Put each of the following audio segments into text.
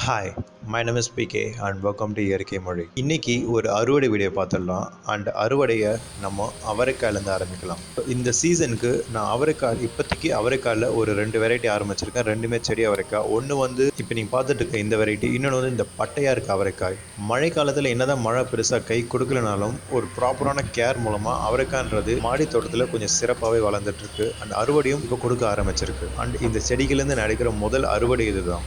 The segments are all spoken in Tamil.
Hi, my name is P K and welcome to இயற்கை மொழி. இன்னைக்கு ஒரு அறுவடை வீடியோ பார்த்துடலாம். அண்ட் அறுவடையை நம்ம அவரைக்காயிலேருந்து ஆரம்பிக்கலாம். இந்த சீசனுக்கு நான் அவரைக்காய் இப்போதைக்கு அவரைக்காயில் ஒரு 2 வெரைட்டி ஆரம்பிச்சிருக்கேன். ரெண்டுமே செடி அவரைக்காய். ஒன்று வந்து இப்போ நீங்கள் பார்த்துட்டு இருக்க இந்த வெரைட்டி, இன்னொன்று வந்து இந்த பட்டையாக இருக்க அவரைக்காய். மழை காலத்தில் என்னதான் மழை பெருசாக கை கொடுக்கலனாலும் ஒரு ப்ராப்பரான கேர் மூலமாக அவரைக்காய்ன்றது மாடி தோட்டத்தில் கொஞ்சம் சிறப்பாகவே வளர்ந்துட்டுருக்கு. அண்ட் அறுவடையும் இப்போ கொடுக்க ஆரம்பிச்சிருக்கு. அண்ட் இந்த செடிகளிலேருந்து நடக்கிற முதல் அறுவடை இதுதான்.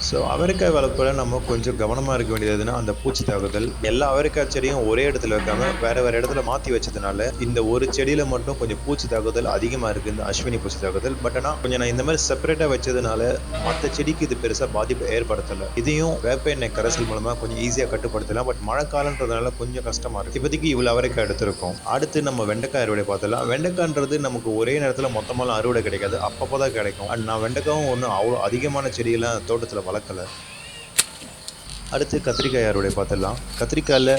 ஸோ அவரைக்காய் வளர்ப்பில் நம்ம கொஞ்சம் கவனமாக இருக்க வேண்டியதுன்னா அந்த பூச்சி தாக்குதல். எல்லா அவரைக்காய் செடியும் ஒரே இடத்துல வைக்காமல் வேறு வேறு இடத்துல மாற்றி வச்சதுனால இந்த ஒரு செடியில் மட்டும் கொஞ்சம் பூச்சி தாக்குதல் அதிகமாக இருக்குது, இந்த அஸ்வினி பூச்சி தாக்குதல். பட் ஆனால் கொஞ்சம் நான் இந்த மாதிரி செப்பரேட்டாக வச்சதுனால மற்ற செடிக்கு இது பெருசாக பாதிப்பு ஏற்படுத்தலை. இதையும் வேப்ப எண்ணெய் கரைசல் மூலமாக கொஞ்சம் ஈஸியாக கட்டுப்படுத்தலாம். பட் மழை காலன்றதுனால கொஞ்சம் கஷ்டமாக இருக்குது. இப்போதைக்கு இவ்வளோ அவரைக்காய் எடுத்திருக்கோம். அடுத்து நம்ம வெண்டைக்காய் அறுவடை பார்த்தலாம். வெண்டைக்காய்ன்றது நமக்கு ஒரே நேரத்தில் மொத்தமாக அறுவடை கிடைக்காது, அப்பப்போ தான் கிடைக்கும். அண்ட் நான் வெண்டைக்காயும் ஒன்றும் அவ்வளோ அதிகமான செடியெல்லாம் தோட்டத்தில் வளர்க்கலை. அடுத்து கத்திரிக்காய் அறுவடை பார்த்துடலாம். கத்திரிக்காயில்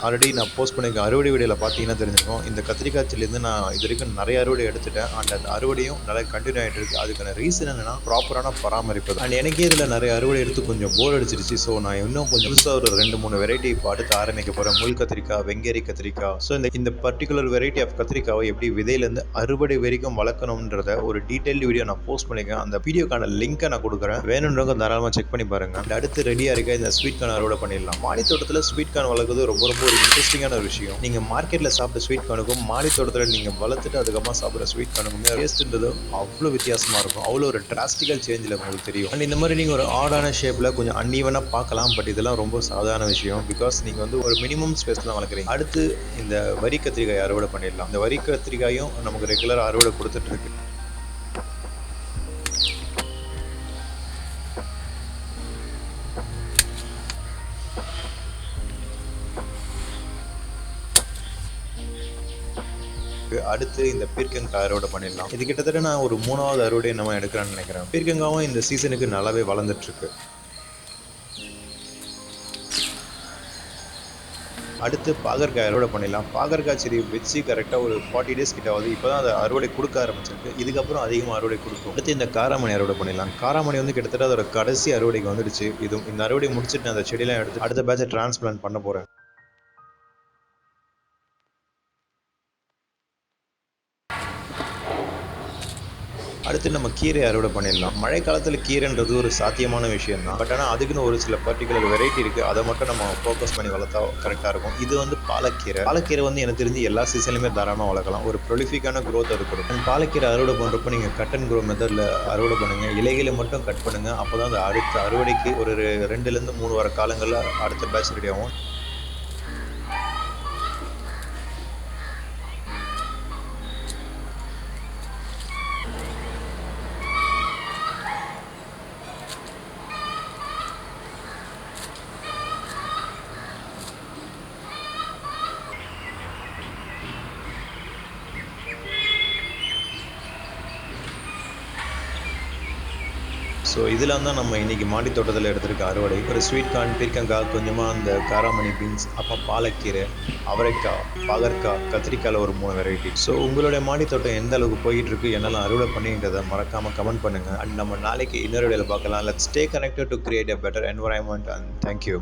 ஆல்ரெடி நான் போஸ்ட் பண்ணியிருக்கேன். அறுவடை வீடியோவில் பார்த்தீங்கன்னா தெரிஞ்சிருக்கும். இந்த கத்திரிக்காய் செடியிலேருந்து நான் இது வரைக்கும் நிறைய அறுவடை எடுத்துட்டேன். அண்ட் அந்த அறுவடையும் நல்லா கண்டினியூ ஆகிட்டு இருக்குது. அதுக்கான ரீசன் என்னென்னா ப்ராப்பரான பராமரிப்பு. அண்ட் எனக்கே இதில் நிறைய அறுவடை எடுத்து கொஞ்சம் போர் அடிச்சிருச்சு. ஸோ நான் இன்னும் கொஞ்சம் புதுசாக ஒரு 2-3 வெரைட்டி இப்போ அடுத்து ஆரம்பிக்க போகிறேன். முள் கத்திரிக்காய், வெங்கேரி கத்திரிக்காய். ஸோ இந்த பர்டிகுலர் வெரைட்டி ஆஃப் கத்திரிக்காவை எப்படி விதையிலேருந்து அறுவடை வரைக்கும் வளர்க்கணுன்றத ஒரு டீட்டெயில்டு வீடியோ நான் போஸ்ட் பண்ணியிருக்கேன். அந்த வீடியோக்கான லிங்க்கை நான் கொடுக்குறேன், வேணுன்றவங்க தாராளமாக செக் பண்ணி பாருங்கள். அண்ட் அடுத்து ரெடியாக இருக்க இந்த ஸ்வீட் கார்ன் அறுவடை பண்ணிடலாம். மாடி தோட்டத்தில் ஸ்வீட் கார்ன் வளர்க்குறது ரொம்ப ஒரு இன்ட்ரெஸ்டிங்கான ஒரு விஷயம். நீங்கள் மார்க்கெட்டில் சாப்பிட்ட ஸ்வீட் கார்னுக்கும் மாடி தோட்டத்தில் நீங்கள் வளர்த்துட்டு அதுக்கப்புறம் சாப்பிட்ற ஸ்வீட் கார்னுக்குமே டேஸ்ட்ன்றது அவ்வளோ வித்தியாசமாக இருக்கும். அவ்வளோ ஒரு டிராஸ்டிக்கல் சேஞ்சில் உங்களுக்கு தெரியும். அண்ட் இந்த மாதிரி நீங்கள் ஒரு ஆடான ஷேப்பில் கொஞ்சம் அன்ஈவனாக பார்க்கலாம். பட் இதெல்லாம் ரொம்ப சாதாரண விஷயம். பிகாஸ் நீங்கள் வந்து ஒரு மினிமம் ஸ்பேஸில் தான் வளர்க்குறீங்க. அடுத்து இந்த வரி கத்திரிக்காய் அறுவடை பண்ணிடலாம். இந்த வரி கத்திரிக்காயும் நமக்கு ரெகுலர் அறுவடை கொடுத்துட்டு இருக்கு. அடுத்து இந்த பீர்க்கங்காய் அறுவடை பண்ணிடலாம். இது கிட்டத்தட்ட நான் ஒரு 3வது அறுவடை நம்ம எடுக்கிறேன்னு நினைக்கிறேன். பீர்க்கங்காவும் இந்த சீசனுக்கு நல்லாவே வளர்ந்துட்டு இருக்கு. அடுத்து பாகற்காய் அறுவடை பண்ணிடலாம். பாகற்காய் செடி வச்சு கரெக்டாக ஒரு 40 days கிட்ட ஆகுது. இப்போ தான் அதை அறுவடை கொடுக்க ஆரம்பிச்சிருக்கு. இதுக்கப்புறம் அதிகமாக அறுவடை கொடுக்கும். அடுத்து இந்த காராமணி அறுவடை பண்ணிடலாம். காராமணி வந்து கிட்டத்தட்ட அதோட கடைசி அறுவடைக்கு வந்துடுச்சு. இந்த அறுவடை முடிச்சுட்டு அந்த செடியெல்லாம் எடுத்து அடுத்த பேட்சை டிரான்ஸ்பிளான்ட் பண்ண போகிறேன். அடுத்து நம்ம கீரை அறுவடை பண்ணிடலாம். மழை காலத்தில் கீரைன்றது ஒரு சாத்தியமான விஷயம் தான். பட் ஆனால் அதுக்குன்னு ஒரு சில பர்டிகுலர் வெரைட்டி இருக்குது. அதை மட்டும் நம்ம ஃபோக்கஸ் பண்ணி வளர்த்தா கரெக்டாக இருக்கும். இது வந்து பாலக்கீரை. பாலக்கீரை வந்து எனக்கு தெரிஞ்சு எல்லா சீசன்லையுமே தாராளமாக வளர்க்கலாம். ஒரு ப்ரொலிஃபிக்கான க்ரோத் அது கொடுக்கும். பாலக்கீரை அறுவடை பண்ணுறப்போ நீங்கள் கட் அண்ட் க்ரோ மெத்தடில் அறுவடை பண்ணுங்கள். இலைகளை மட்டும் கட் பண்ணுங்கள். அப்போ தான் அந்த அடுத்த அறுவடைக்கு ஒரு 2லேருந்து 3 வார காலங்களில் அடுத்த பேட்ச் ரெடி ஆகும். ஸோ இதெல்லாம் தான் நம்ம இன்றைக்கி மாடி தோட்டத்தில் எடுத்திருக்க அறுவடை. ஒரு ஸ்வீட் கார்ன், பீர்க்கங்காய், கொஞ்சமாக அந்த காராமணி பீன்ஸ், அப்புறம் பாலக்கீரை, அவரைக்காய், பாகற்காய், கத்திரிக்காயில் ஒரு 3 வெரைட்டி. ஸோ உங்களுடைய மாடி தோட்டம் எந்த அளவுக்கு போயிட்டு இருக்கு, என்னெல்லாம் அறுவடை பண்ணின்றதை மறக்காமல் கமெண்ட் பண்ணுங்கள். அண்ட் நம்ம நாளைக்கு இன்னொரு வீடியோவில் பார்க்கலாம். Let's stay connected to create a better environment and thank you.